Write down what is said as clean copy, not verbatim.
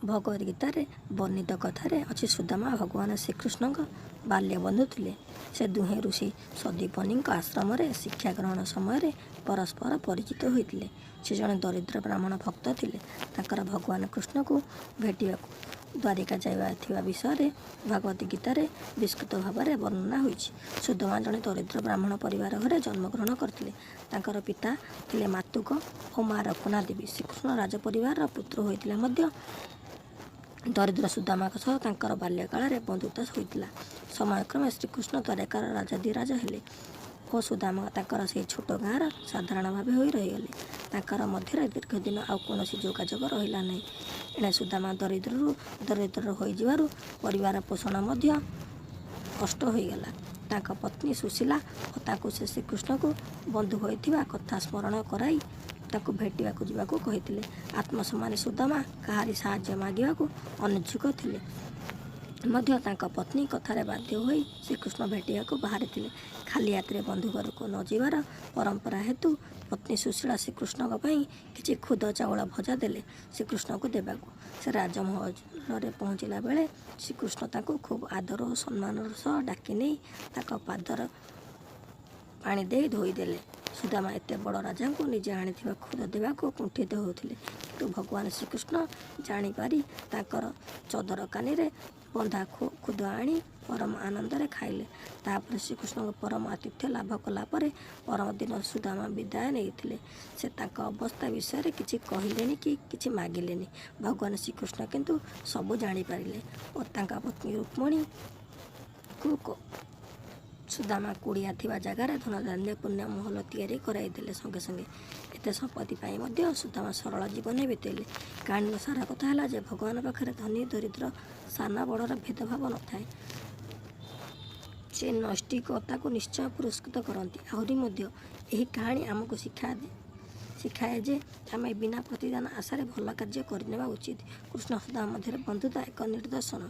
ଭଗବତ ଗୀତାରେ ବର୍ଣ୍ଣିତ କଥାରେ ଅଛି ସୁଦାମା ଭଗବାନ ଶ୍ରୀକୃଷ୍ଣଙ୍କ ବାଲ୍ୟ ବନ୍ଧୁ ଥିଲେ। ସେ ଦୁହେଁ ଋଷି ସଦୀପନୀଙ୍କ ଆଶ୍ରମରେ ଶିକ୍ଷା ଗ୍ରହଣ ସମୟରେ ପରସ୍ପର ପରିଚିତ ହୋଇଥିଲେ। ସେ ଜଣେ ଦରିଦ୍ର ବ୍ରାହ୍ମଣ ଭକ୍ତ ଥିଲେ। ତାଙ୍କର ଭଗବାନ କୃଷ୍ଣଙ୍କୁ ଭେଟିବାକୁ ଦ୍ୱାରିକା ଯାଇଥିବା ବିଷୟରେ ଭଗବତ ଗୀତାରେ ବିସ୍ତୃତ ଭାବରେ ବର୍ଣ୍ଣନା ହୋଇଛି। ସୁଦାମା ଜଣେ ଦରିଦ୍ର ବ୍ରାହ୍ମଣ ପରିବାର ଘରେ ଜନ୍ମଗ୍ରହଣ କରିଥିଲେ। ତାଙ୍କର ପିତା ଥିଲେ ମାତୁକ ଓ ମା ରକୁନା ଦେବୀ। ଶ୍ରୀକୃଷ୍ଣ ରାଜପରିବାରର ପୁତ୍ର ହୋଇଥିଲେ ମଧ୍ୟ ଦରିଦ୍ର ସୁଦାମାଙ୍କ ସହ ତାଙ୍କର ବାଲ୍ୟକାଳରେ ବନ୍ଧୁତା ହୋଇଥିଲା। ସମୟକ୍ରମେ ଶ୍ରୀକୃଷ୍ଣ ଦ୍ୱାରକାର ରାଜାଧିରାଜ ହେଲେ ଓ ସୁଦାମା ତାଙ୍କର ସେହି ଛୋଟ ଗାଁର ସାଧାରଣ ଭାବେ ହୋଇ ରହିଗଲେ। ତାଙ୍କର ମଧ୍ୟରେ ଦୀର୍ଘଦିନ ଆଉ କୌଣସି ଯୋଗାଯୋଗ ରହିଲା ନାହିଁ। ଏଣେ ସୁଦାମା ଦରିଦ୍ର ହୋଇଯିବାରୁ ପରିବାର ପୋଷଣ ମଧ୍ୟ କଷ୍ଟ ହୋଇଗଲା। ତାଙ୍କ ପତ୍ନୀ ସୁଶୀଲା ଓ ତାଙ୍କୁ ସେ ଶ୍ରୀକୃଷ୍ଣଙ୍କୁ ବନ୍ଧୁ ହୋଇଥିବା କଥା ସ୍ମରଣ କରାଇ ତାକୁ ଭେଟିବାକୁ ଯିବାକୁ କହିଥିଲେ। ଆତ୍ମସମ୍ମାନୀ ସୁଦାମା କାହାରି ସାହାଯ୍ୟ ମାଗିବାକୁ ଅନୁଚ୍ଛୁକ ଥିଲେ ମଧ୍ୟ ତାଙ୍କ ପତ୍ନୀ କଥାରେ ବାଧ୍ୟ ହୋଇ ଶ୍ରୀକୃଷ୍ଣ ଭେଟିବାକୁ ବାହାରିଥିଲେ। ଖାଲି ହାତରେ ବନ୍ଧୁ ଘରକୁ ନ ଯିବାର ପରମ୍ପରା ହେତୁ ପତ୍ନୀ ସୁଶୀଳା ଶ୍ରୀକୃଷ୍ଣଙ୍କ ପାଇଁ କିଛି ଖୁଦ ଚାଉଳ ଭଜା ଦେଲେ ଶ୍ରୀକୃଷ୍ଣଙ୍କୁ ଦେବାକୁ। ସେ ରାଜମହଲରେ ପହଞ୍ଚିଲା ବେଳେ ଶ୍ରୀକୃଷ୍ଣ ତାଙ୍କୁ ଖୁବ୍ ଆଦର ଓ ସମ୍ମାନର ସହ ଡାକି ନେଇ ତାଙ୍କ ପାଦରେ ପାଣି ଦେଇ ଧୋଇଦେଲେ। ସୁଦାମା ଏତେ ବଡ଼ ରାଜାଙ୍କୁ ନିଜେ ଆଣିଥିବା ଖୁଦ ଦେବାକୁ କୁଣ୍ଠିତ ହେଉଥିଲେ, କିନ୍ତୁ ଭଗବାନ ଶ୍ରୀକୃଷ୍ଣ ଜାଣିପାରି ତାଙ୍କର ଚଦର କାନିରେ ବନ୍ଧା ଖୁଦ ଆଣି ପରମ ଆନନ୍ଦରେ ଖାଇଲେ। ତାପରେ ଶ୍ରୀକୃଷ୍ଣଙ୍କ ପରମ ଆତିଥ୍ୟ ଲାଭ କଲା ପରେ ପରଦିନ ସୁଦାମା ବିଦାୟ ନେଇଥିଲେ। ସେ ତାଙ୍କ ଅବସ୍ଥା ବିଷୟରେ କିଛି କହିଲେନି କି କିଛି ମାଗିଲେନି। ଭଗବାନ ଶ୍ରୀକୃଷ୍ଣ କିନ୍ତୁ ସବୁ ଜାଣିପାରିଲେ ଓ ତାଙ୍କ ପତ୍ନୀ ରୁକ୍ମିଣୀଙ୍କୁ ସୁଦାମା କୁଡ଼ିଆ ଥିବା ଜାଗାରେ ଧନଧାନ୍ୟ ପୂର୍ଣ୍ଣ ମହଲ ତିଆରି କରାଇଦେଲେ। ସଙ୍ଗେ ସଙ୍ଗେ ଏତେ ସମ୍ପତ୍ତି ପାଇଁ ମଧ୍ୟ ସୁଦାମା ସରଳ ଜୀବନ ବିତେଇଲେ। କାହାଣୀର ସାର କଥା ହେଲା ଯେ ଭଗବାନ ପାଖରେ ଧନୀ ଦରିଦ୍ର ସାନ ବଡ଼ର ଭେଦଭାବ ନଥାଏ। ସେ ନୈଷ୍ଠିକତାକୁ ନିଶ୍ଚୟ ପୁରସ୍କୃତ କରନ୍ତି। ଆହୁରି ମଧ୍ୟ ଏହି କାହାଣୀ ଆମକୁ ଶିଖାଏ ଯେ ଆମେ ବିନା ପ୍ରତିଦାନ ଆଶାରେ ଭଲ କାର୍ଯ୍ୟ କରିନେବା ଉଚିତ। କୃଷ୍ଣ ସୁଦାମା ମଧ୍ୟରେ ବନ୍ଧୁତା ଏକ ନିଦର୍ଶନ।